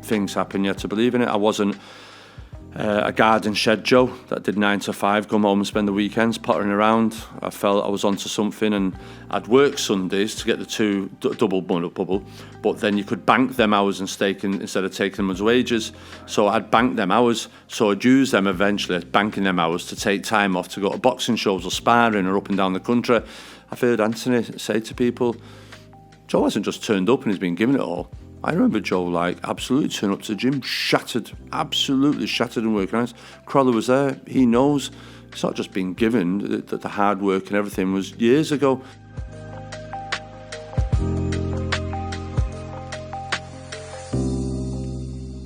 things happen. You had to believe in it. I wasn't a garden shed Joe that did 9 to 5, come home and spend the weekends pottering around. I felt I was onto something, and I'd work Sundays to get the 2 double bubble, but then you could bank them hours and instead of taking them as wages. So I'd bank them hours, so I'd use them eventually, banking them hours, to take time off to go to boxing shows or sparring or up and down the country. I've heard Anthony say to people, Joe hasn't just turned up and he's been given it all. I remember Joe absolutely turning up to the gym, absolutely shattered and working out. Crolla was there, he knows. It's not just been given, that the hard work and everything was years ago.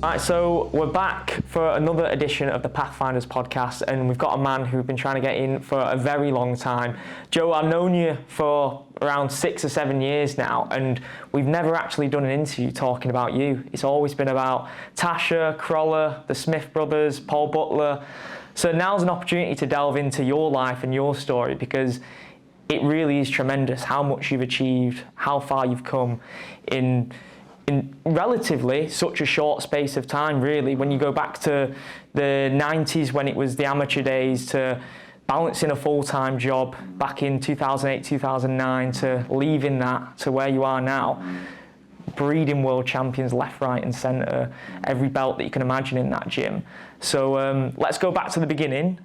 Right, so we're back for another edition of the Pathfinders Podcast, and we've got a man who's been trying to get in for a very long time. Joe, I've known you for around 6 or 7 years now, and we've never actually done an interview talking about you. It's always been about Tasha, Crolla, the Smith brothers, Paul Butler. So now's an opportunity to delve into your life and your story, because it really is tremendous how much you've achieved, how far you've come in relatively such a short space of time, really. When you go back to the 90s, when it was the amateur days, to balancing a full-time job back in 2008, 2009, to leaving that to where you are now, breeding world champions left, right and centre, every belt that you can imagine in that gym. So let's go back to the beginning.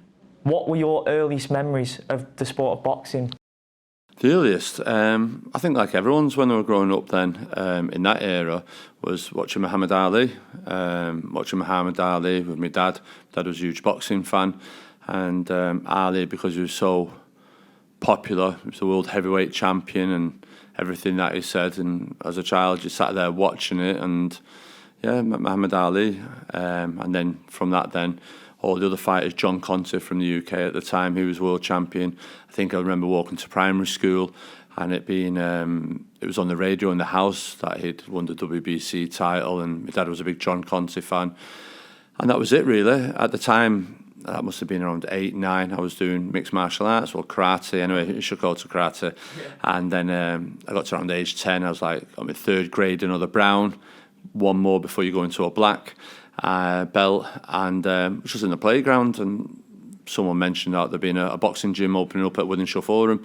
What were your earliest memories of the sport of boxing? The earliest, I think like everyone's when they were growing up then, in that era, was watching Muhammad Ali. Watching Muhammad Ali with my dad. Dad was a huge boxing fan. And Ali, because he was so popular, he was the world heavyweight champion and everything that he said. And as a child, you sat there watching it, and yeah, Muhammad Ali. And then from that then, all the other fighters, John Conte from the UK at the time, he was world champion. I think I remember walking to primary school and it being, it was on the radio in the house that he'd won the WBC title, and my dad was a big John Conte fan. And that was it really. At the time, that must have been around 8, 9, I was doing mixed martial arts or karate, anyway, it should go to karate. Yeah. And then I got to around age 10, I was like, I'm in 3rd grade, another brown, one more before you go into a black belt, and which was in the playground, and someone mentioned that there being a boxing gym opening up at Wythenshawe Forum.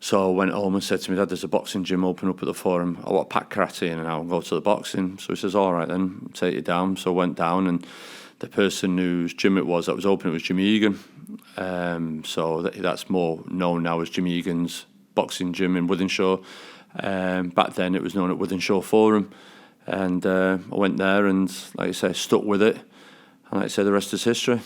So I went home and said to my dad, there's a boxing gym opening up at the Forum, I want to pack karate in and I'll go to the boxing. So he says, all right then, I'll take you down. So I went down, and the person whose gym it was that was open, it was Jimmy Egan. So that's more known now as Jimmy Egan's boxing gym in Wythenshawe. Back then it was known at Wythenshawe Forum. And I went there and, like I say, stuck with it. And like I say, the rest is history.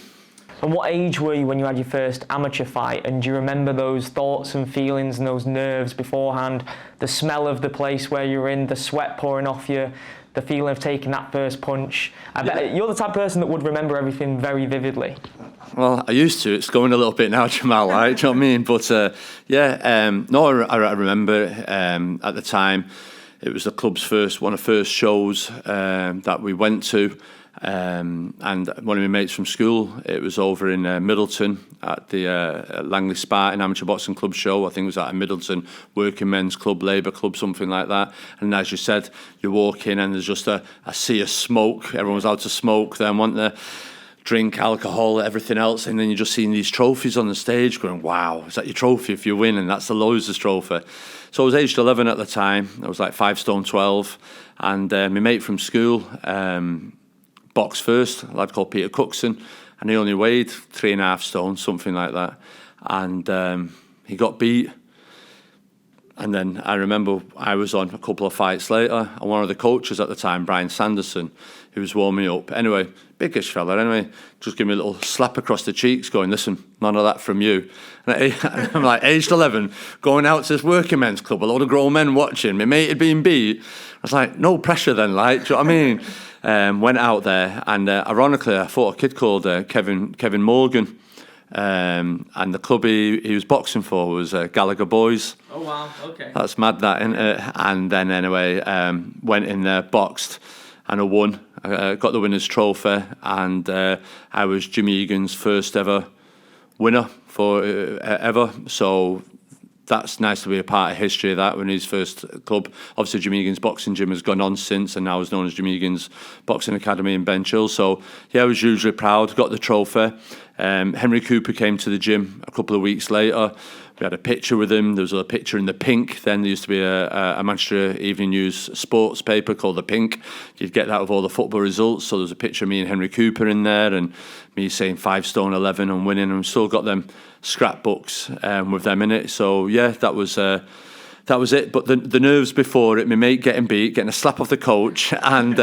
And what age were you when you had your first amateur fight? And do you remember those thoughts and feelings and those nerves beforehand? The smell of the place where you're in, the sweat pouring off you, the feeling of taking that first punch. I bet you're the type of person that would remember everything very vividly. Well, I used to. It's going a little bit now, Jamal, right? Do you know what I mean? But I remember at the time, it was the club's one of the first shows that we went to. And one of my mates from school, it was over in Middleton at the Langley Spartan Amateur Boxing Club show. I think it was at a Middleton Working Men's Club, Labour Club, something like that. And as you said, you walk in and there's just a sea of smoke. Everyone's out to smoke, then want to drink, alcohol, everything else. And then you're just seeing these trophies on the stage going, wow, is that your trophy if you win? And that's the Loser's Trophy. So I was aged 11 at the time. I was like 5 stone 12. And my mate from school boxed first, a lad called Peter Cookson, and he only weighed 3.5 stone, something like that. And he got beat. And then I remember I was on a couple of fights later, and one of the coaches at the time, Brian Sanderson, who was warming up. Anyway, biggish fella, anyway, just give me a little slap across the cheeks going, listen, none of that from you. And I'm like, aged 11, going out to this working men's club, a lot of grown men watching, my mate had been beat. I was like, no pressure then, like, do you know what I mean? Went out there, and ironically, I fought a kid called Kevin Morgan. And the club he was boxing for was Gallagher Boys. Oh wow, okay. That's mad, that, isn't it? And then anyway, went in there, boxed, and I won. I got the winner's trophy, and I was Jimmy Egan's first ever winner for ever. So that's nice to be a part of history of that when his first club. Obviously, Jim Egan's boxing gym has gone on since and now is known as Jim Egan's Boxing Academy in Benchill. So, yeah, I was hugely proud, got the trophy. Henry Cooper came to the gym a couple of weeks later. We had a picture with him. There was a picture in the Pink. Then there used to be a Manchester Evening News sports paper called the Pink. You'd get that with all the football results. So there was a picture of me and Henry Cooper in there, and me saying 5 stone 11 and winning. And we still got them scrapbooks with them in it. So yeah, that was it. But the nerves before it, my mate getting beat, getting a slap off the coach, and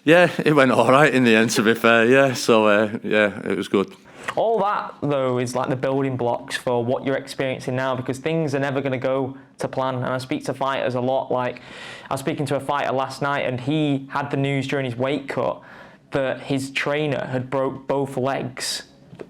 yeah, it went all right in the end, to be fair. Yeah, so yeah, it was good. All that, though, is like the building blocks for what you're experiencing now, because things are never going to go to plan. And I speak to fighters a lot. Like, I was speaking to a fighter last night, and he had the news during his weight cut that his trainer had broke both legs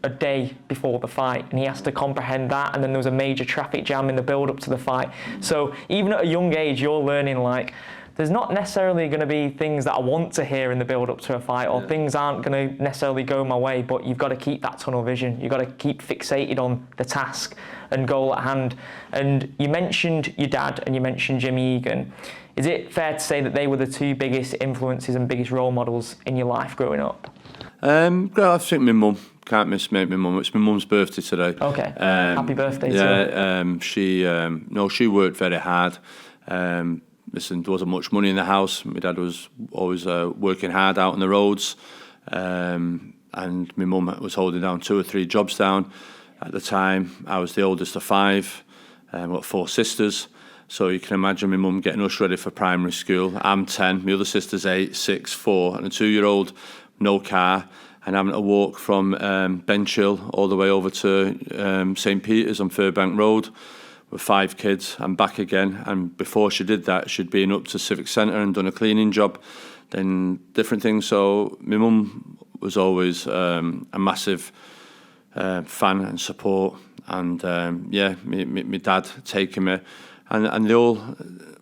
a day before the fight, and he has to comprehend that. And then there was a major traffic jam in the build-up to the fight. So even at a young age, you're learning, like, there's not necessarily going to be things that I want to hear in the build-up to a fight, or things aren't going to necessarily go my way, but you've got to keep that tunnel vision. You've got to keep fixated on the task and goal at hand. And you mentioned your dad and you mentioned Jimmy Egan. Is it fair to say that they were the two biggest influences and biggest role models in your life growing up? I think my mum. Can't miss my mum. It's my mum's birthday today. Okay. Happy birthday. Yeah. She worked very hard. Listen, there wasn't much money in the house. My dad was always working hard out on the roads, and my mum was holding down 2 or 3 jobs down. At the time, I was the oldest of 5. I've got 4 sisters, so you can imagine my mum getting us ready for primary school. I'm 10, my other sister's 8, 6, 4, and a 2-year-old, no car, and having to walk from Benchill all the way over to St Peter's on Furbank Road with 5 kids and back again. And before she did that, she'd been up to Civic Centre and done a cleaning job, then different things. So my mum was always a massive fan and support, and my dad taking me, and they all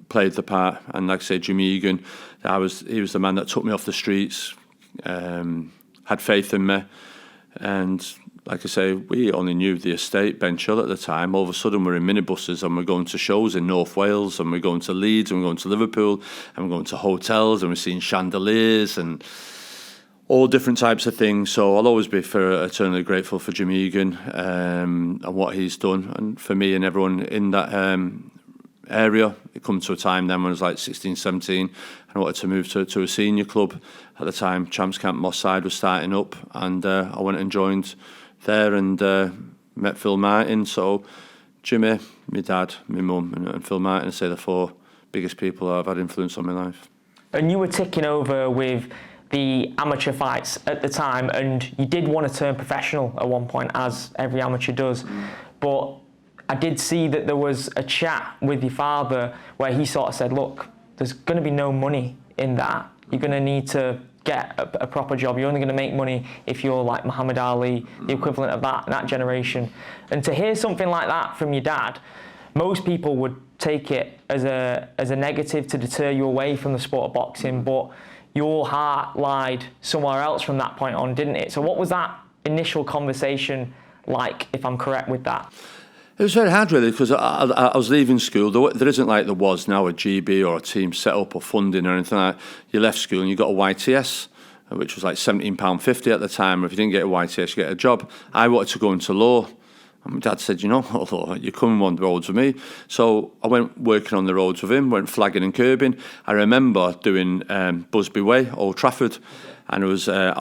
played the part. And like I say, Jimmy Egan, he was the man that took me off the streets, had faith in me, and like I say, we only knew the estate, Benchill, at the time. All of a sudden, we're in minibuses and we're going to shows in North Wales, and we're going to Leeds, and we're going to Liverpool, and we're going to hotels, and we're seeing chandeliers and all different types of things. So I'll always be eternally grateful for Jimmy Egan and what he's done. And for me and everyone in that area, it come to a time then when I was like 16, 17, and I wanted to move to a senior club. At the time, Champs Camp Moss Side was starting up, and I went and joined there and met Phil Martin. So Jimmy, my dad, my mum and Phil Martin, I say the 4 biggest people that have had influence on my life. And you were ticking over with the amateur fights at the time, and you did want to turn professional at one point, as every amateur does. But I did see that there was a chat with your father where he sort of said, look, there's going to be no money in that. You're going to need to get a proper job. You're only going to make money if you're like Muhammad Ali, the equivalent of that generation. And to hear something like that from your dad, most people would take it as a negative to deter you away from the sport of boxing, but your heart lied somewhere else from that point on, didn't it? So what was that initial conversation like, if I'm correct with that? It was very hard, really, because I was leaving school. There isn't like there was now a GB or a team set up or funding or anything like that. You left school and you got a YTS, which was like £17.50 at the time. If you didn't get a YTS, you get a job. I wanted to go into law. And my dad said, you know, you're coming on the roads with me. So I went working on the roads with him, went flagging and curbing. I remember doing Busby Way, Old Trafford, and I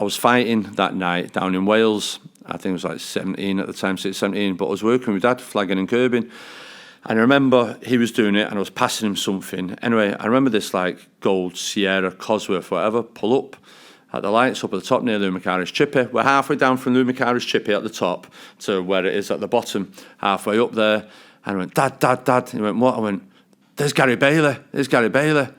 was fighting that night down in Wales. I think it was like 17 at the time, 17, but I was working with Dad, flagging and curbing. And I remember he was doing it and I was passing him something. Anyway, I remember this like gold Sierra, Cosworth, whatever, pull up at the lights up at the top near Lou Macari's Chippy. We're halfway down from Lou Macari's Chippy at the top to where it is at the bottom, halfway up there. And I went, Dad, Dad, Dad. He went, what? I went, there's Gary Bailey. There's Gary Bailey. And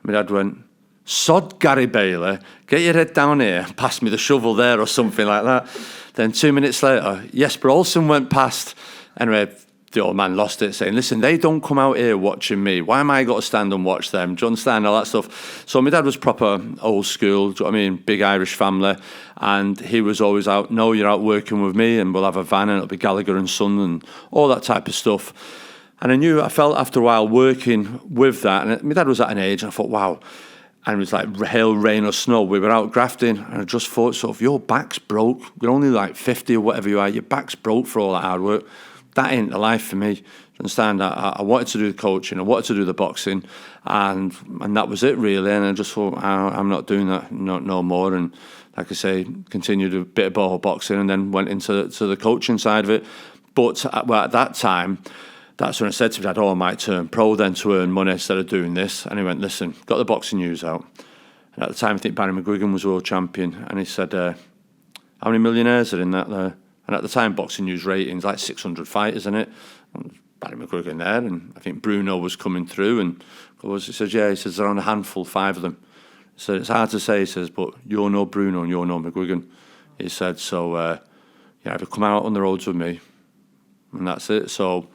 my dad went, sod Gary Bailey, get your head down here, pass me the shovel there or something like that. Then 2 minutes later, Jesper Olsen went past. Anyway, the old man lost it, saying, listen, they don't come out here watching me. Why am I got to stand and watch them? Do you understand? All that stuff. So my dad was proper old school, do you know what I mean? Big Irish family. And he was always out, no, you're out working with me and we'll have a van and it'll be Gallagher and Son and all that type of stuff. And I felt after a while working with that, and my dad was at an age, and I thought, wow. And it was like hail, rain or snow. We were out grafting, and I just thought, so if your back's broke, you're only like 50 or whatever you are, your back's broke for all that hard work. That ain't the life for me. Do you understand? I wanted to do the coaching, I wanted to do the boxing, and that was it really. And I just thought, I'm not doing that no more. And like I say, continued a bit of ball boxing, and then went into the coaching side of it. But at that time, that's when I said to my dad, I might turn pro then to earn money instead of doing this. And he went, listen, got the boxing news out. And at the time, I think Barry McGuigan was world champion. And he said, how many millionaires are in that there? And at the time, boxing news ratings, like 600 fighters in it. And Barry McGuigan there, and I think Bruno was coming through. And he says, yeah, he says, around a handful, 5 of them. So it's hard to say, he says, but you're no Bruno and you're no McGuigan. He said, so, either come out on the roads with me. And that's it. So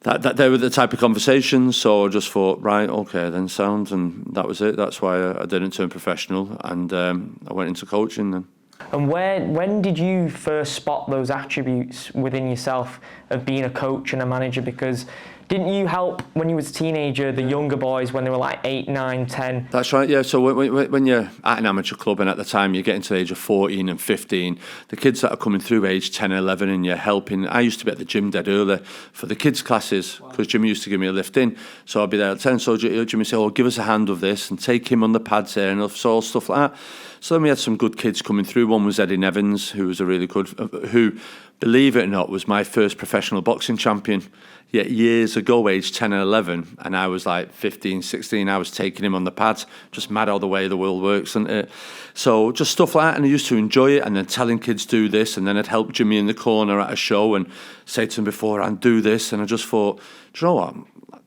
that they were the type of conversations, so I just thought, right, okay, then sound, and that was it. That's why I didn't turn professional, and I went into coaching then. And when did you first spot those attributes within yourself of being a coach and a manager? Because didn't you help when you was a teenager, the younger boys, when they were like 8, 9, 10? That's right, yeah. So when you're at an amateur club, and at the time you're getting to the age of 14 and 15, the kids that are coming through age 10, 11, and you're helping. I used to be at the gym dead early for the kids' classes, because Jimmy used to give me a lift in. So I'd be there at 10, so Jimmy would say, give us a hand with this, and take him on the pads there, and all stuff like that. So then we had some good kids coming through. One was Eddie Nevins, who was a really good, who, believe it or not, was my first professional boxing champion. Yet years ago, age 10 and 11, and I was like 15, 16, I was taking him on the pads. Just mad how the way the world works, isn't it? So just stuff like that, and I used to enjoy it, and then telling kids do this, and then I'd help Jimmy in the corner at a show and say to him beforehand, do this, and I just thought, do you know what?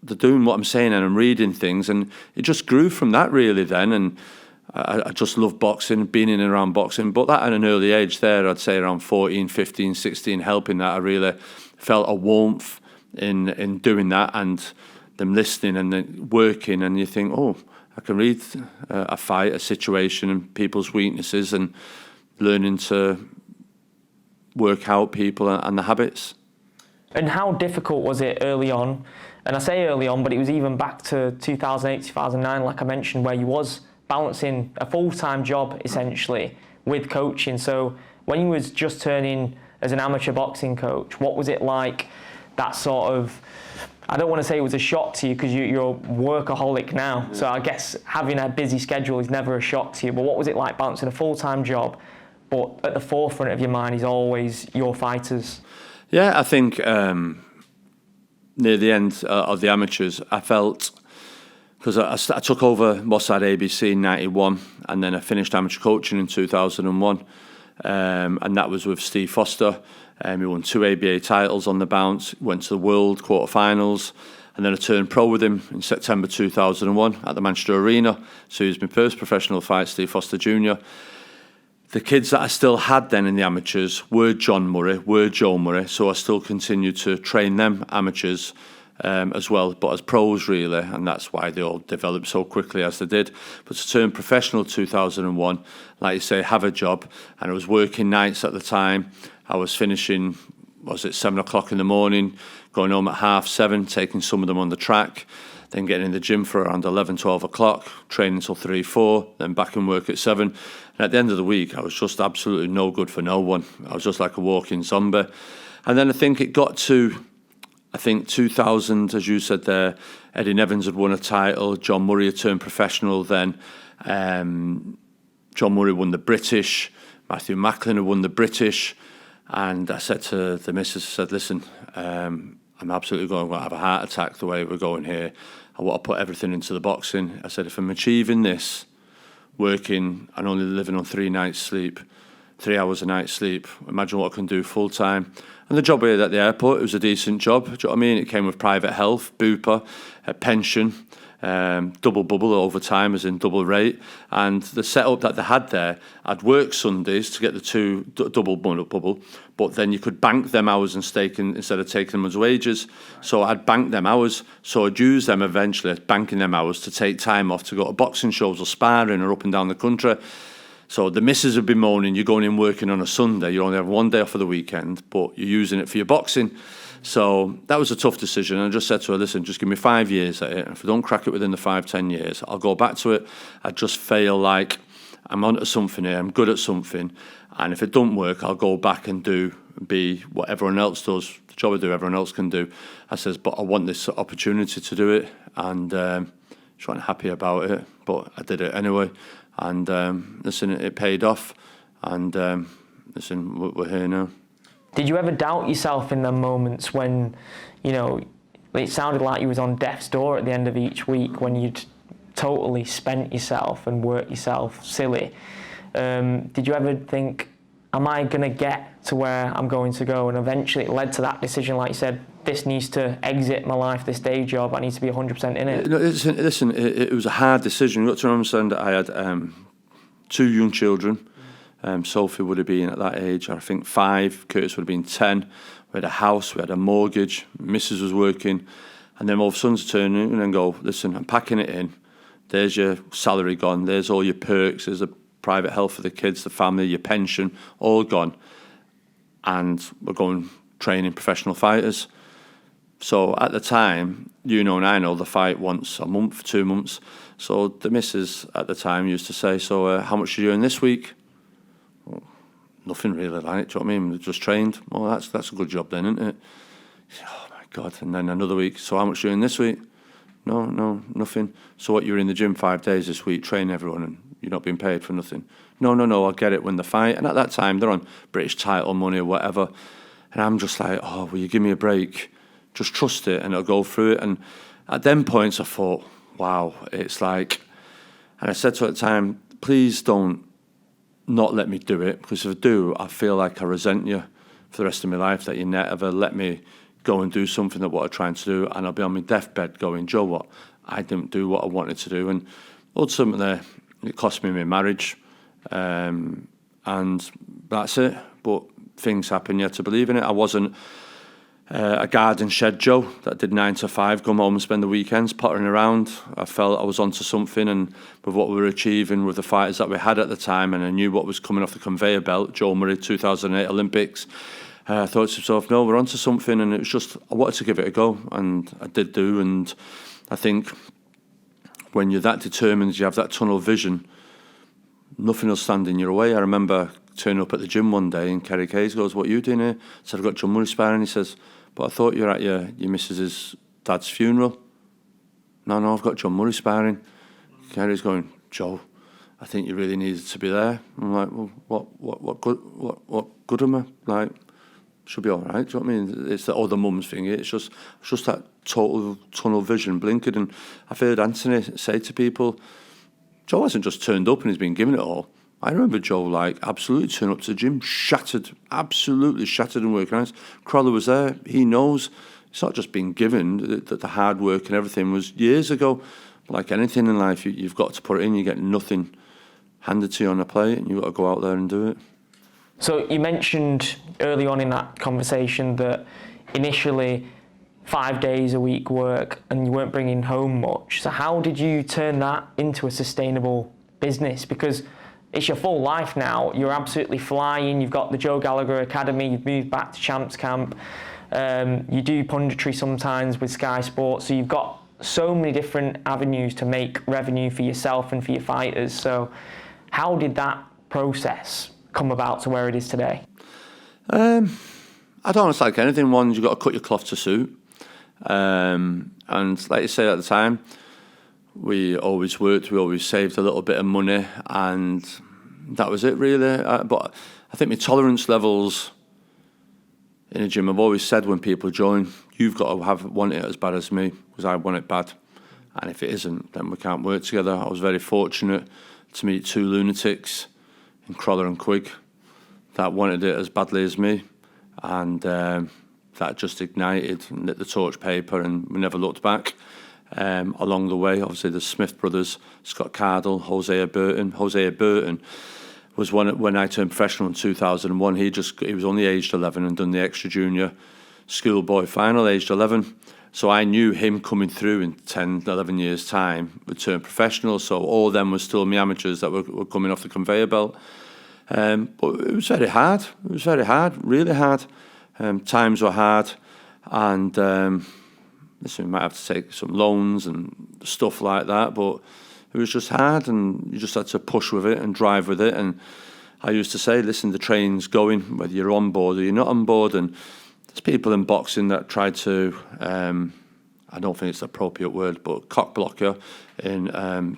They're doing what I'm saying, and I'm reading things, and it just grew from that really then, and I just love boxing, being in and around boxing, but that at an early age there, I'd say around 14, 15, 16, helping that, I really felt a warmth in doing that, and them listening and then working, and you think, I can read a fight, a situation, and people's weaknesses, and learning to work out people and the habits. And how difficult was it early on? And I say early on, but it was even back to 2008, 2009, like I mentioned, where you was balancing a full-time job essentially with coaching. So when you was just turning as an amateur boxing coach, what was it like? That sort of, I don't want to say it was a shock to you, because you're a workaholic now. So I guess having a busy schedule is never a shock to you. But what was it like balancing a full-time job, but at the forefront of your mind is always your fighters? Yeah, I think near the end of the amateurs, I felt, because I took over Mossad ABC in 91, and then I finished amateur coaching in 2001, and that was with Steve Foster. He won 2 ABA titles on the bounce, went to the World quarterfinals, and then I turned pro with him in September 2001 at the Manchester Arena. So he was my first professional fight, Steve Foster Jr. The kids that I still had then in the amateurs were John Murray, were Joe Murray, so I still continued to train them amateurs as well, but as pros really, and that's why they all developed so quickly as they did. But to turn professional 2001, like you say, have a job, and I was working nights at the time. I was finishing, 7 o'clock in the morning, going home at 7:30, taking some of them on the track, then getting in the gym for around 11, 12 o'clock, training until 3, 4, then back in work at 7. And at the end of the week, I was just absolutely no good for no one. I was just like a walking zombie. And then I think it got to, 2000, as you said there, Eddie Nevins had won a title, John Murray had turned professional then. John Murray won the British, Matthew Macklin had won the British. And I said to the missus, I said, listen, I'm absolutely going to have a heart attack the way we're going here. I want to put everything into the boxing. I said, if I'm achieving this, working and only living on 3 nights sleep, 3 hours a night sleep, imagine what I can do full time. And the job here at the airport, it was a decent job. Do you know what I mean? It came with private health, bupa, a pension, double bubble over time, as in double rate. And the setup that they had there, I'd work Sundays to get the two double bubble, but then you could bank them hours and staking instead of taking them as wages. So I'd bank them hours. So I'd use them eventually, banking them hours, to take time off to go to boxing shows or sparring or up and down the country. So the missus would be moaning, you're going in working on a Sunday, you only have one day off for the weekend, but you're using it for your boxing. So that was a tough decision. And I just said to her, listen, just give me 5 years at it. If I don't crack it within the 5-10 years, I'll go back to it. I just feel like I'm onto something here, I'm good at something. And if it don't work, I'll go back and be what everyone else does, the job I do, everyone else can do. I says, but I want this opportunity to do it. And she wasn't happy about it, but I did it anyway. And listen, it paid off. And listen, we're here now. Did you ever doubt yourself in the moments when, it sounded like you was on death's door at the end of each week, when you'd totally spent yourself and worked yourself silly? Did you ever think, am I going to get to where I'm going to go? And eventually it led to that decision, like you said, this needs to exit my life, this day job, I need to be 100% in it. Listen, it was a hard decision. You've got to understand that I had 2 young children. Sophie would have been at that age, I think 5. Curtis would have been 10. We had a house, we had a mortgage. Mrs. was working. And then all of a sudden to turn in and go, listen, I'm packing it in. There's your salary gone. There's all your perks. There's the private health for the kids, the family, your pension, all gone. And we're going training professional fighters. So at the time, and I know, the fight once a month, 2 months. So the missus at the time used to say, so how much are you doing this week? Well, nothing really, like, do you know what I mean? Just trained. Well, that's a good job then, isn't it? Oh my God. And then another week, so how much are you doing this week? No, nothing. So what, you're in the gym 5 days this week, train everyone, and you're not being paid for nothing? No, I'll get it when they fight. And at that time, they're on British title money or whatever. And I'm just like, oh, will you give me a break? Just trust it and it'll go through it. And at them points, I thought, wow, it's like, and I said to her at the time, please don't not let me do it, because if I do, I feel like I resent you for the rest of my life, that you never let me go and do something that what I'm trying to do, and I'll be on my deathbed going, Joe, what? I didn't do what I wanted to do. And ultimately, it cost me my marriage, and that's it. But things happen, you have to believe in it. I wasn't a garden shed Joe that did 9 to 5, come home and spend the weekends pottering around. I felt I was onto something, and with what we were achieving with the fighters that we had at the time, and I knew what was coming off the conveyor belt, Joe Murray, 2008 Olympics, I thought to myself, no, we're onto something. And it was just, I wanted to give it a go, and I did do. And I think when you're that determined, you have that tunnel vision, nothing will stand in your way. I remember turning up at the gym one day, and Kerry Hayes goes, what are you doing here? I said, I've got John Murray sparring. He says, but I thought you were at your missus's dad's funeral. No, I've got John Murray sparring. Kerry's going, Joe, I think you really needed to be there. I'm like, well, what good am I? Like, should be all right. Do you know what I mean? It's the other mum's thing. It's just that total tunnel vision blinkered. And I've heard Anthony say to people, Joe hasn't just turned up and he's been given it all. I remember Joe, like, absolutely turned up to the gym, absolutely shattered and working out. Crolla was there. He knows. It's not just been given. That the hard work and everything was years ago. Like anything in life, you've got to put it in. You get nothing handed to you on a plate, and you've got to go out there and do it. So you mentioned early on in that conversation that initially 5 days a week work and you weren't bringing home much. So how did you turn that into a sustainable business? Because it's your full life now. You're absolutely flying. You've got the Joe Gallagher Academy. You've moved back to Champs Camp. You do punditry sometimes with Sky Sports. So you've got so many different avenues to make revenue for yourself and for your fighters. So how did that process come about to where it is today? I don't know, it's like anything. One, you've got to cut your cloth to suit. And like you say, at the time, we always worked, we always saved a little bit of money, and that was it really. But I think my tolerance levels in a gym, I've always said when people join, you've got to want it as bad as me, because I want it bad. And if it isn't, then we can't work together. I was very fortunate to meet 2 lunatics in Crolla and Quigg that wanted it as badly as me, and that just ignited and lit the torch paper, and we never looked back. along the way. Obviously, the Smith brothers, Scott Cardle, Hosea Burton was one when I turned professional in 2001. He was only aged 11 and done the extra junior schoolboy final, aged 11. So I knew him coming through in 10, 11 years' time would turn professional. So all of them were still me amateurs that were coming off the conveyor belt. But it was very hard. It was very hard, really hard. Times were hard. And listen, we might have to take some loans and stuff like that. But it was just hard, and you just had to push with it and drive with it. And I used to say, listen, the train's going, whether you're on board or you're not on board. And there's people in boxing that try to, I don't think it's the appropriate word, but cock block you in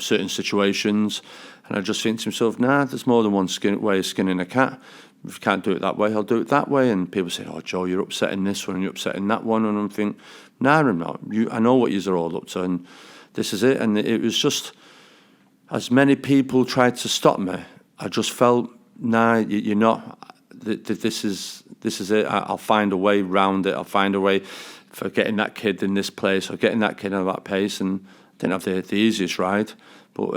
certain situations. And I just think to myself, nah, there's more than one way of skinning a cat. If you can't do it that way, I'll do it that way. And people say, oh, Joe, you're upsetting this one and you're upsetting that one. And I'm thinking, nah, I'm not. I know what you're all up to, and this is it. And it was just, as many people tried to stop me, I just felt, nah, you're not. This is it. I'll find a way round it. I'll find a way for getting that kid in this place or getting that kid on that pace. And I didn't have the easiest ride, but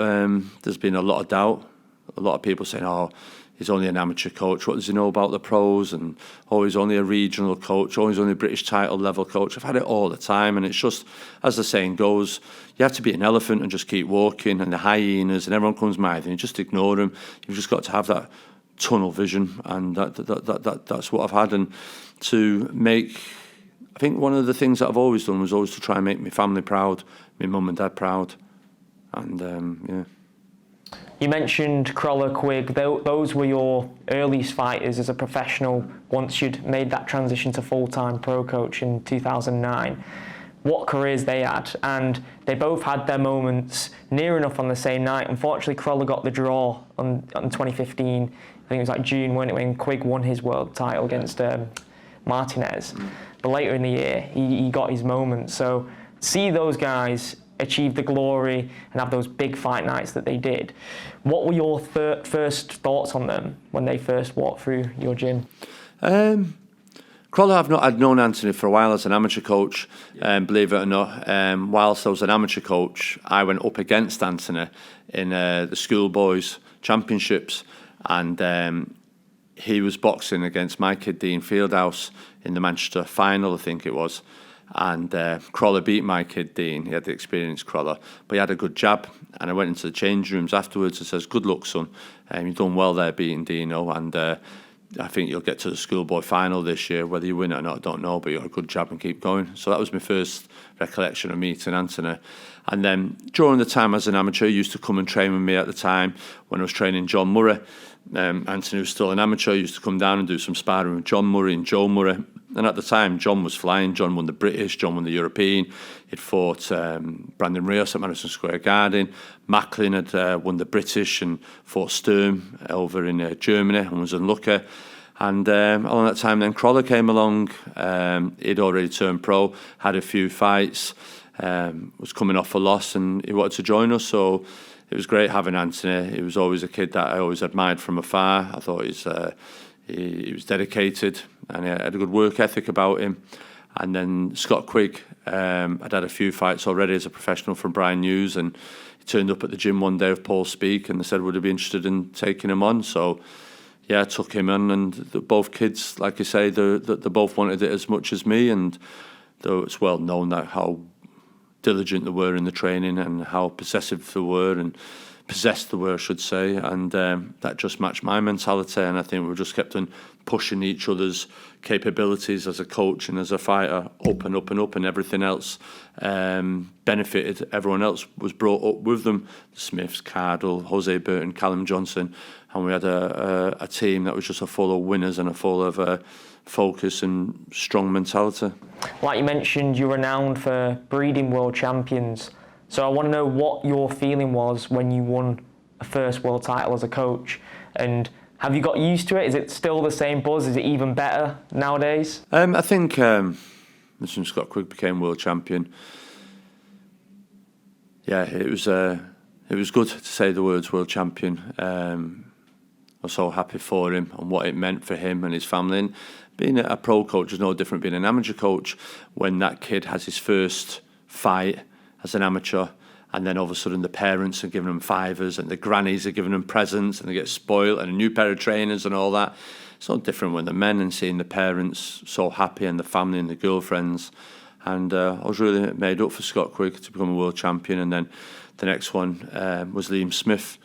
there's been a lot of doubt. A lot of people saying, oh, he's only an amateur coach. What does he know about the pros? And, oh, he's only a regional coach. Oh, he's only a British title level coach. I've had it all the time. And it's just, as the saying goes, you have to be an elephant and just keep walking. And the hyenas and everyone comes mad and you just ignore them. You've just got to have that tunnel vision. And that's what I've had. And to make, I think one of the things that I've always done was always to try and make my family proud, my mum and dad proud. And, yeah. You mentioned Crolla, Quigg. Those were your earliest fighters as a professional once you'd made that transition to full-time pro coach in 2009. What careers they had, and they both had their moments near enough on the same night. Unfortunately, Crolla got the draw on 2015. I think it was like June, wasn't it, when Quigg won his world title against Martinez. But later in the year, he got his moment. So see those guys achieve the glory and have those big fight nights that they did. What were your first thoughts on them when they first walked through your gym? Crolla, I'd known Anthony for a while as an amateur coach, believe it or not. Whilst I was an amateur coach, I went up against Anthony in the schoolboys championships, and he was boxing against my kid Dean Fieldhouse in the Manchester final, I think it was. And Crolla beat my kid Dean. He had the experience, Crolla, but he had a good jab. And I went into the change rooms afterwards and says, good luck, son. You've done well there beating Dino, and I think you'll get to the schoolboy final this year. Whether you win it or not, I don't know, but you got a good jab and keep going. So that was my first recollection of meeting Anthony. And then during the time as an amateur, he used to come and train with me at the time when I was training John Murray. Anthony was still an amateur, used to come down and do some sparring with John Murray and Joe Murray. And at the time, John was flying. John won the British, John won the European. He'd fought Brandon Rios at Madison Square Garden. Macklin had won the British and fought Sturm over in Germany and was unlucky. And along that time, then Crolla came along. He'd already turned pro, had a few fights, was coming off a loss, and he wanted to join us. So it was great having Anthony. He was always a kid that I always admired from afar. I thought he was dedicated and he had a good work ethic about him. And then Scott Quigg, I'd had a few fights already as a professional from Brian Hughes, and he turned up at the gym one day with Paul Speak, and they said, would he be interested in taking him on? So yeah, I took him on, and both kids, like you say, they both wanted it as much as me, and though it's well known that how diligent they were in the training and how possessive they were, and possessed they were, I should say, and that just matched my mentality. And I think we just kept on pushing each other's capabilities as a coach and as a fighter up and up and up, and everything else benefited. Everyone else was brought up with them: the Smiths, Cardle, Hosea Burton, Callum Johnson, and we had a team that was just a full of winners and a full of focus and strong mentality. Like you mentioned, you're renowned for breeding world champions. So I want to know what your feeling was when you won a first world title as a coach, and have you got used to it? Is it still the same buzz? Is it even better nowadays? I think since Scott Quigg became world champion, yeah, it was good to say the words world champion. I was so happy for him and what it meant for him and his family. And being a pro coach is no different than being an amateur coach. When that kid has his first fight as an amateur. And then all of a sudden the parents are giving them fivers and the grannies are giving them presents and they get spoiled and a new pair of trainers and all that. It's no different when the men and seeing the parents so happy and the family and the girlfriends. And I was really made up for Scott Quigg to become a world champion. And then the next one was Liam Smith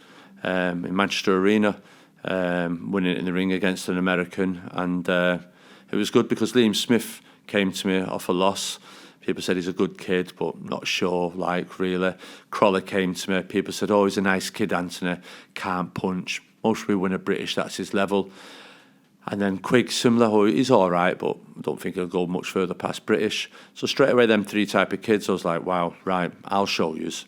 in Manchester Arena, winning it in the ring against an American. And it was good because Liam Smith came to me off a loss. People said he's a good kid, but not sure, like, really. Crolla came to me. People said, oh, he's a nice kid, Anthony. Can't punch. Most people win a British, that's his level. And then Quigg, similar. Oh, he's all right, but I don't think he'll go much further past British. So straight away, them three type of kids, I was like, wow, right, I'll show yous.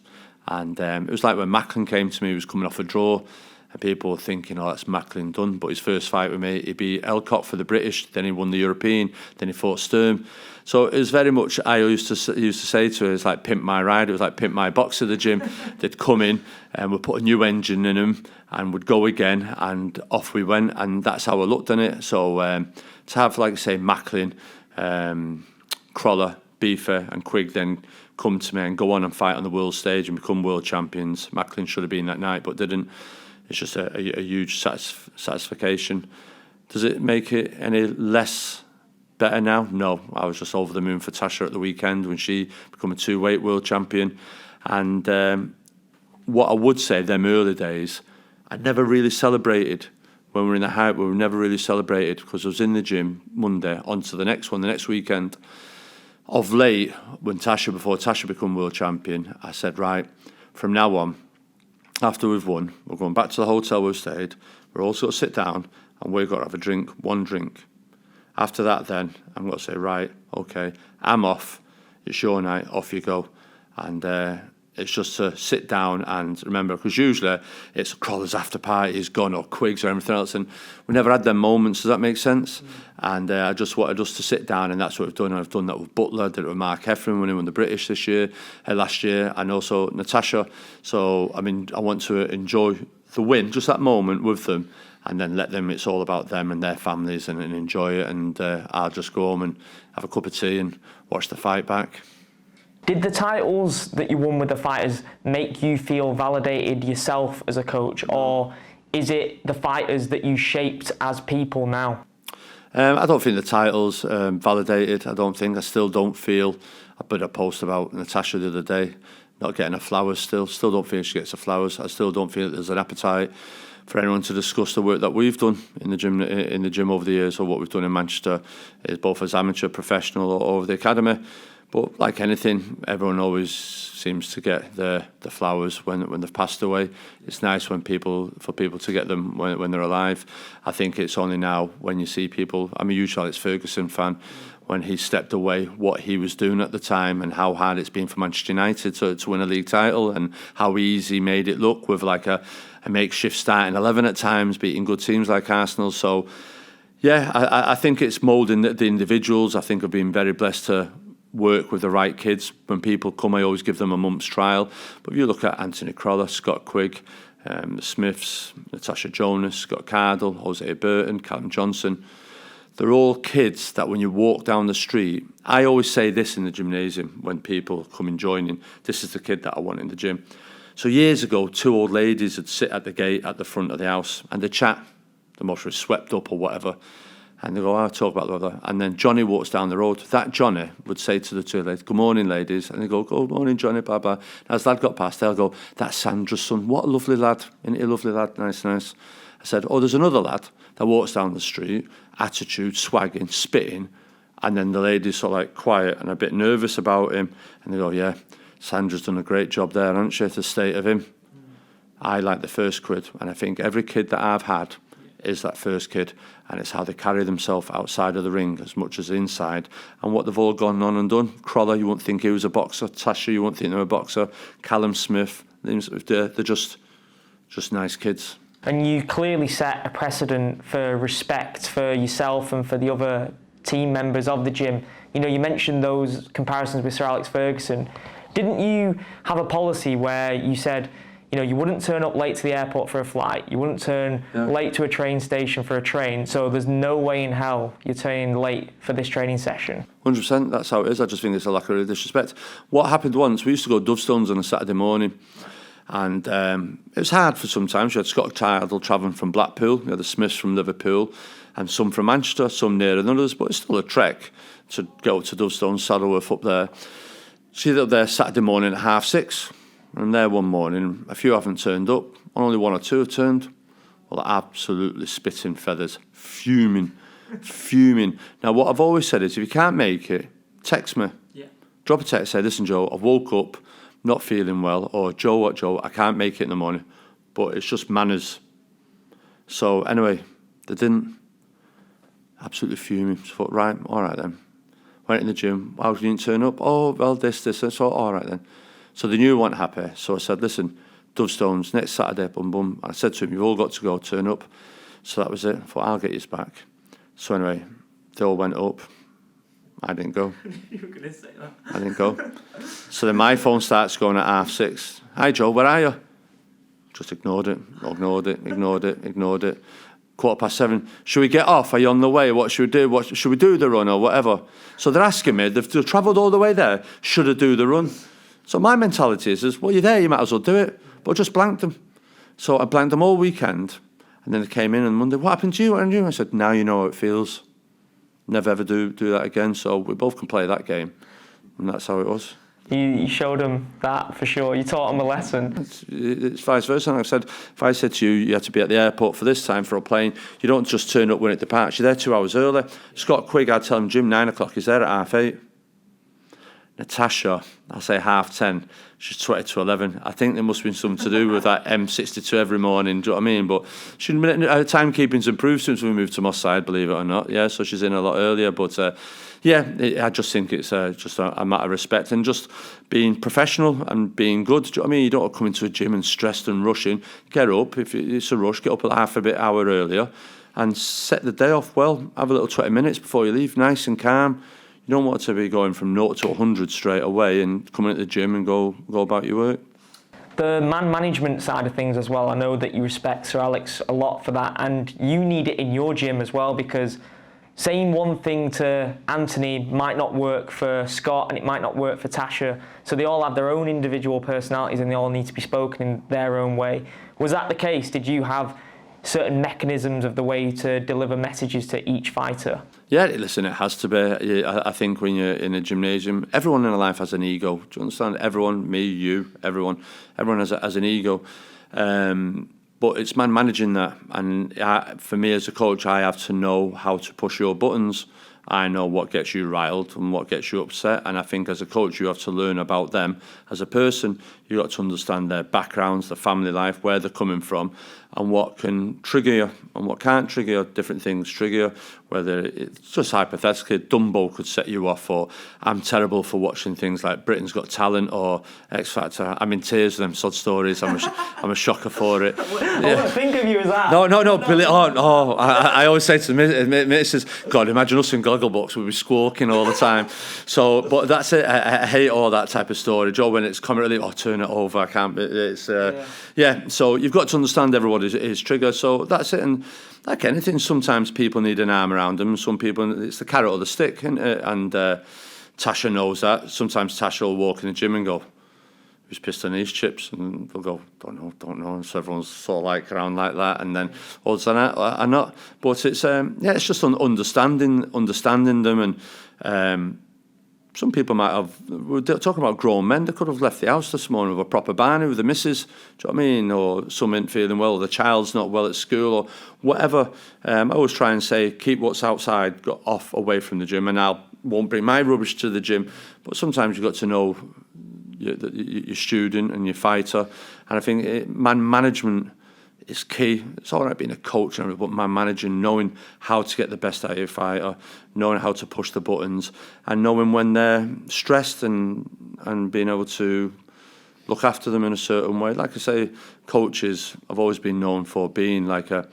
And it was like when Macklin came to me, he was coming off a draw. And people were thinking, oh, that's Macklin done. But his first fight with me, he beat Elcock for the British. Then he won the European. Then he fought Sturm. So it was very much, I used to say to her, it's like pimp my ride. It was like pimp my box at the gym. They'd come in and we'd put a new engine in them and would go again. And off we went. And that's how I looked at it. So to have, like I say, Macklin, Crolla, Beefer and Quigg then come to me and go on and fight on the world stage and become world champions. Macklin should have been that night, but didn't. It's just a huge satisfaction. Does it make it any less better now? No. I was just over the moon for Tasha at the weekend when she became a 2-weight world champion. And what I would say, them early days, I never really celebrated. When we were in the hype, we never really celebrated because I was in the gym Monday, on to the next one, the next weekend. Of late, when before Tasha became world champion, I said, right, from now on, after we've won, we're going back to the hotel we've stayed. We're all going to sit down and we've got to have a drink, one drink. After that, then, I'm going to say, right, okay, I'm off. It's your night, off you go. And it's just to sit down and remember, because usually it's Crolla's after party is gone or Quigg's or anything else. And we never had them moments. Does that make sense? And I just wanted us to sit down, and that's what we've done. And I've done that with Butler, did it with Mark Heffron when he won the British last year, and also Natasha. So, I mean, I want to enjoy the win, just that moment with them, and then let them, it's all about them and their families and enjoy it. And I'll just go home and have a cup of tea and watch the fight back. Did the titles that you won with the fighters make you feel validated yourself as a coach, or is it the fighters that you shaped as people now? I don't think the titles validated. I still don't feel. I put a post about Natasha the other day, not getting her flowers still. Still don't feel she gets her flowers. I still don't feel there's an appetite for anyone to discuss the work that we've done in the gym over the years, or what we've done in Manchester, is both as amateur, professional, or over the academy. But like anything, everyone always seems to get the flowers when they've passed away. It's nice for people to get them when they're alive. I think it's only now when you see people. I'm a huge Alex Ferguson fan. When he stepped away, what he was doing at the time and how hard it's been for Manchester United to win a league title, and how easy he made it look with like a makeshift starting 11 at times, beating good teams like Arsenal. So, yeah, I think it's moulding the individuals. I think I've been very blessed to work with the right kids. When people come, I always give them a month's trial. But if you look at Anthony Crolla, Scott Quigg, the Smiths, Natasha Jonas, Scott Cardle, Jose Burton, Callum Johnson, they're all kids that when you walk down the street, I always say this in the gymnasium when people come and joining, this is the kid that I want in the gym. So years ago, 2 old ladies would sit at the gate at the front of the house and they'd chat. The most was swept up or whatever. And they go, I'll talk about the weather. And then Johnny walks down the road. That Johnny would say to the 2 ladies, good morning, ladies. And they go, good morning, Johnny, bye-bye. And as lad got past, they'll go, that's Sandra's son. What a lovely lad. Isn't he a lovely lad? Nice. I said, oh, there's another lad that walks down the street, attitude, swagging, spitting. And then the ladies sort of like quiet and a bit nervous about him. And they go, yeah, Sandra's done a great job there, hasn't she, the state of him. I like the first kid. And I think every kid that I've had is that first kid, and it's how they carry themselves outside of the ring as much as inside, and what they've all gone on and done. Crolla, you wouldn't think he was a boxer. Tasha, you wouldn't think they were a boxer. Callum Smith, they're just nice kids. And you clearly set a precedent for respect for yourself and for the other team members of the gym. You know, you mentioned those comparisons with Sir Alex Ferguson. Didn't you have a policy where you said, you wouldn't turn up late to the airport for a flight. You wouldn't turn late to a train station for a train. So there's no way in hell you're turning late for this training session. 100%, that's how it is. I just think it's a lack of disrespect. What happened once, we used to go Dovestones on a Saturday morning, and it was hard for sometimes. You had Scott Tidal travelling from Blackpool, you had the Smiths from Liverpool, and some from Manchester, some nearer than others, but it's still a trek to go to Dovestones, Saddleworth up there. So you're up there Saturday morning at 6:30, and I'm there one morning, a few haven't turned up, only one or two have turned. Well, absolutely spitting feathers, fuming. Now, what I've always said is, if you can't make it, text me. Yeah. Drop a text, say, listen, Joe, I've woke up not feeling well, or Joe, I can't make it in the morning, but it's just manners. So anyway, they didn't. Absolutely fuming. So I thought, right, all right then. Went in the gym. Why you didn't turn up? Oh, well, this. So all right then. So they knew I wasn't happy. So I said, listen, Dovestones, next Saturday, boom, boom. And I said to them, you've all got to go, turn up. So that was it. I thought, I'll get you back. So anyway, they all went up. I didn't go. You were going to say that. I didn't go. So then my phone starts going at 6:30. Hi, Joe, where are you? Just ignored it. 7:15. Should we get off? Are you on the way? What should we do? Should we do the run or whatever? So they're asking me, they've travelled all the way there, should I do the run? So my mentality is, well, you're there, you might as well do it. But just blanked them. So I blanked them all weekend. And then they came in on Monday, what happened to you? I said, now you know how it feels. Never ever do that again. So we both can play that game. And that's how it was. You showed them that for sure. You taught them a lesson. It's vice versa. And I said, if I said to you, you had to be at the airport for this time for a plane, you don't just turn up when it departs. You're there 2 hours early. Scott Quigg, I'd tell him, Jim, 9 o'clock. He's there at 8:30. Natasha, I'll say 10:30. She's 20 to 11. I think there must have been something to do with that M62 every morning. Do you know what I mean? But her timekeeping's improved since we moved to Moss Side, believe it or not. Yeah, so she's in a lot earlier. But I just think it's just a matter of respect and just being professional and being good. Do you know what I mean? You don't come into a gym and stressed and rushing. Get up. If it's a rush, get up a hour earlier and set the day off well. Have a little 20 minutes before you leave, nice and calm. You don't want to be going from 0 to 100 straight away and coming at the gym and go about your work. The man management side of things as well, I know that you respect Sir Alex a lot for that, and you need it in your gym as well, because saying one thing to Anthony might not work for Scott and it might not work for Tasha. So they all have their own individual personalities and they all need to be spoken in their own way. Was that the case? Did you have certain mechanisms of the way to deliver messages to each fighter? Yeah, listen, it has to be. I think when you're in a gymnasium, everyone in a life has an ego. Do you understand? Everyone, me, you, everyone has an ego. But it's managing that. And for me as a coach, I have to know how to push your buttons. I know what gets you riled and what gets you upset. And I think as a coach, you have to learn about them. As a person, you've got to understand their backgrounds, their family life, where they're coming from, and what can trigger you and what can't trigger you. Different things trigger you, whether it's just hypothetically, Dumbo could set you off, or I'm terrible for watching things like Britain's Got Talent or X Factor. I'm in tears with them sod stories. I'm a shocker for it. Yeah. Think of you as that. No, Billy. I always say to the missus, God, imagine us in Gogglebox, we'd be squawking all the time. So, but that's it. I hate all that type of story. Joe, when it's comic relief, turn it over, I can't. It's so you've got to understand everybody's trigger. So that's it. And like anything, sometimes people need an arm around them. Some people, it's the carrot or the stick, isn't it? And Tasha knows that. Sometimes Tasha will walk in the gym and go, who's pissed on these chips? And they'll go, don't know. And so everyone's sort of like around like that. And then all of a sudden, I'm not. But it's it's just understanding them. And some people might have, we're talking about grown men, they could have left the house this morning with a proper barney with the missus, do you know what I mean? Or some ain't feeling well, or the child's not well at school, or whatever. I always try and say, keep what's outside off away from the gym, and I won't bring my rubbish to the gym. But sometimes you've got to know your student and your fighter. And I think man management is key. It's all right being a coach, but man managing, knowing how to get the best out of your fighter, knowing how to push the buttons, and knowing when they're stressed and being able to look after them in a certain way. Like I say, coaches have always been known for being like a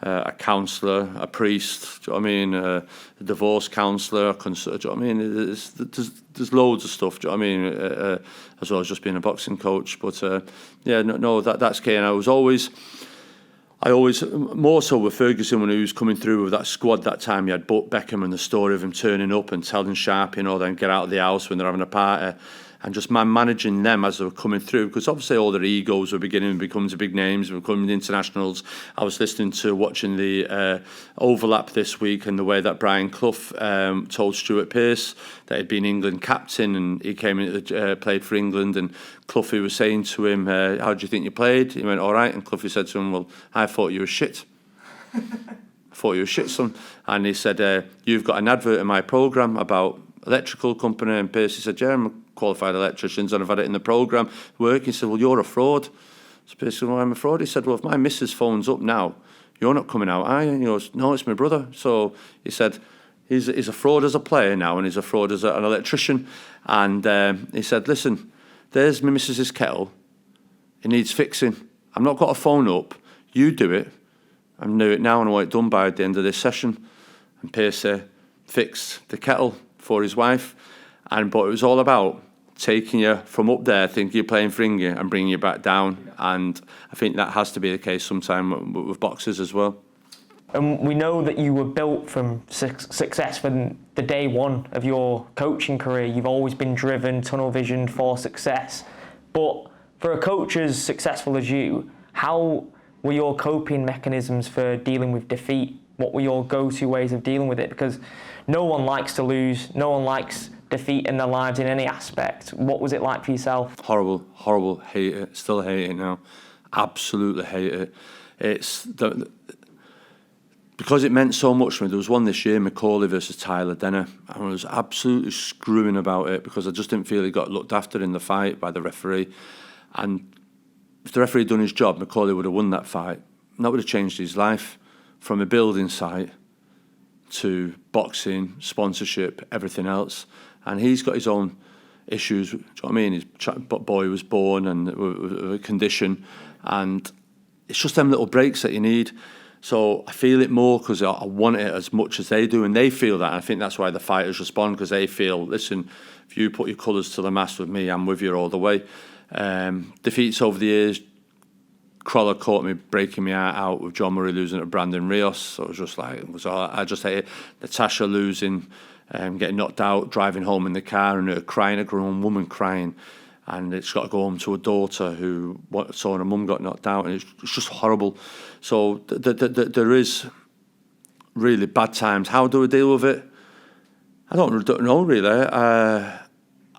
a counsellor, a priest, do you know what I mean? A divorce counsellor, do you know what I mean? There's loads of stuff, do you know what I mean? As well as just being a boxing coach. But that's key. And I always, more so with Ferguson when he was coming through with that squad that time, you had Beckham and the story of him turning up and telling Sharp, then get out of the house when they're having a party. And just managing them as they were coming through, because obviously all their egos were beginning to become big names, becoming internationals. I was watching the overlap this week and the way that Brian Clough told Stuart Pearce that he'd been England captain and he came in played for England, and Clough was saying to him, how do you think you played? He went, all right, and Clough said to him, well, I thought you were shit. I thought you were shit, son. And he said, you've got an advert in my programme about electrical company, and Pearce said, yeah, I'm a qualified electricians and I've had it in the programme work. He said, well, you're a fraud. So Pearce said, well, I'm a fraud. He said, well, if my missus phones up now, you're not coming out, are you? And he goes, no, it's my brother. So he said, he's a fraud as a player now and he's a fraud as an electrician. And he said, listen, there's my missus's kettle. It needs fixing. I've not got a phone up. You do it. I know it now and I want it done by the end of this session. And Pearce fixed the kettle for his wife. But it was all about taking you from up there, thinking you're playing for England, and bringing you back down. And I think that has to be the case sometime with boxers as well. And we know that you were built from success from the day one of your coaching career. You've always been driven, tunnel visioned for success. But for a coach as successful as you, how were your coping mechanisms for dealing with defeat? What were your go-to ways of dealing with it? Because no one likes to lose, no one likes defeat in their lives in any aspect. What was it like for yourself? Horrible, hate it, still hate it now, absolutely hate it. Because it meant so much to me. There was one this year, McCauley versus Tyler Denner, and I was absolutely screwing about it because I just didn't feel he got looked after in the fight by the referee. And if the referee had done his job, McCauley would have won that fight, and that would have changed his life from a building site to boxing, sponsorship, everything else. And he's got his own issues. Do you know what I mean? His boy was born and with a condition, and it's just them little breaks that you need. So I feel it more because I want it as much as they do, and they feel that. And I think that's why the fighters respond, because they feel, listen, if you put your colours to the mast with me, I'm with you all the way. Defeats over the years. Crolla caught me breaking my heart out with John Murray losing to Brandon Rios. So it was just like, I just hate it. Natasha losing, getting knocked out, driving home in the car and her crying, a grown woman crying. And it's got to go home to a daughter who saw her mum got knocked out. And it's just horrible. So there is really bad times. How do I deal with it? I don't know really. I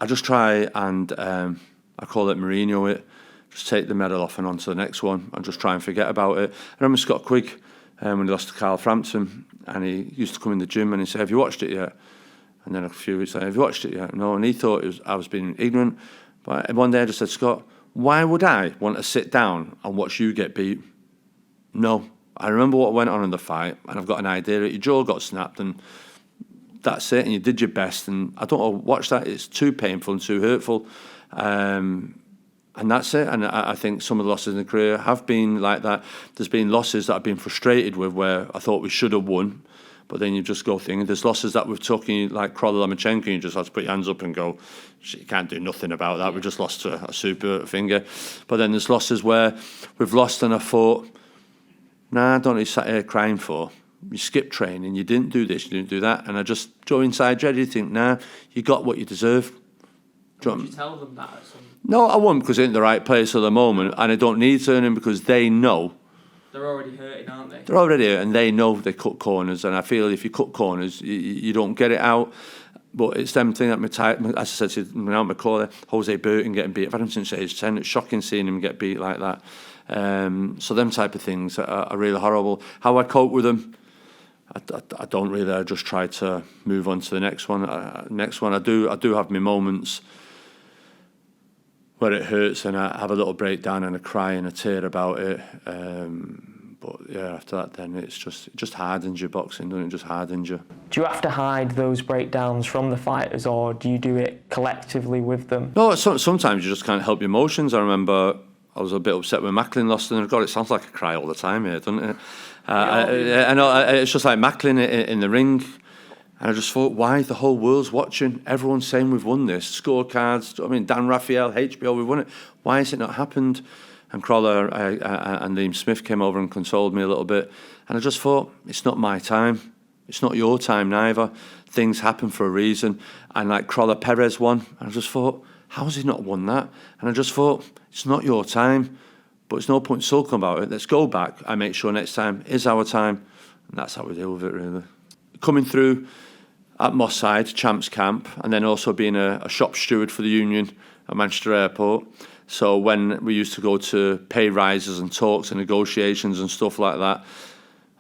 just try and I call it Mourinho it. Just take the medal off and on to the next one and just try and forget about it. I remember Scott Quigg when he lost to Carl Frampton, and he used to come in the gym and he said, have you watched it yet? And then a few weeks later, have you watched it yet? No, and he thought I was being ignorant. But one day I just said, Scott, why would I want to sit down and watch you get beat? No. I remember what went on in the fight, and I've got an idea that your jaw got snapped, and that's it, and you did your best, and I don't want to watch that. It's too painful and too hurtful. And that's it. And I think some of the losses in the career have been like that. There's been losses that I've been frustrated with where I thought we should have won, but then you just go thinking. There's losses that we've taken, like Crolla Lomachenko, you just have to put your hands up and go, you can't do nothing about that. We just lost to a super finger. But then there's losses where we've lost and I thought, nah, I don't know what you sat here crying for. You skipped training, you didn't do this, you didn't do that. And I just, Joe inside Jed, you think, nah, you got what you deserve. Would you tell them that? No, I won't, because they're in the right place at the moment, and I don't need to earn them because they know. They're already hurting, aren't they? They're already hurting, and they know they cut corners, and I feel if you cut corners, you don't get it out. But it's them thing that, as I said to McCauley, Jose Burton getting beat. I've had him since age 10. It's shocking seeing him get beat like that. So them type of things are really horrible. How I cope with them, I don't really. I just try to move on to the next one. I do have my moments where it hurts and I have a little breakdown and I cry and I tear about it. But yeah, after that, then it just hardens your boxing, doesn't it? Just hardens you. Do you have to hide those breakdowns from the fighters, or do you do it collectively with them? No, sometimes you just can't help your emotions. I remember I was a bit upset when Macklin lost, and God, it sounds like I cry all the time here, doesn't it? I know it's just like Macklin in the ring. And I just thought, why? The whole world's watching. Everyone's saying we've won this. Scorecards, I mean, Dan Raphael, HBO, we've won it. Why has it not happened? And Crolla and Liam Smith came over and consoled me a little bit. And I just thought, it's not my time. It's not your time neither. Things happen for a reason. And like Crolla Perez won. And I just thought, how has he not won that? And I just thought, it's not your time. But it's no point sulking about it. Let's go back and make sure next time is our time. And that's how we deal with it, really. Coming through at Moss Side, Champs Camp, and then also being a shop steward for the union at Manchester Airport. So when we used to go to pay rises and talks and negotiations and stuff like that,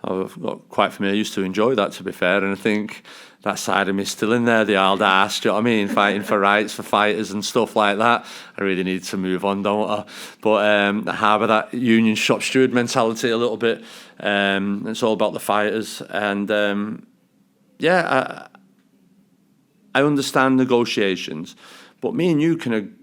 I got quite familiar. I used to enjoy that, to be fair, and I think that side of me is still in there, the old arse, do you know what I mean? Fighting for rights for fighters and stuff like that. I really need to move on, don't I? But I harbour that union shop steward mentality a little bit. It's all about the fighters. And I understand negotiations, but me and you can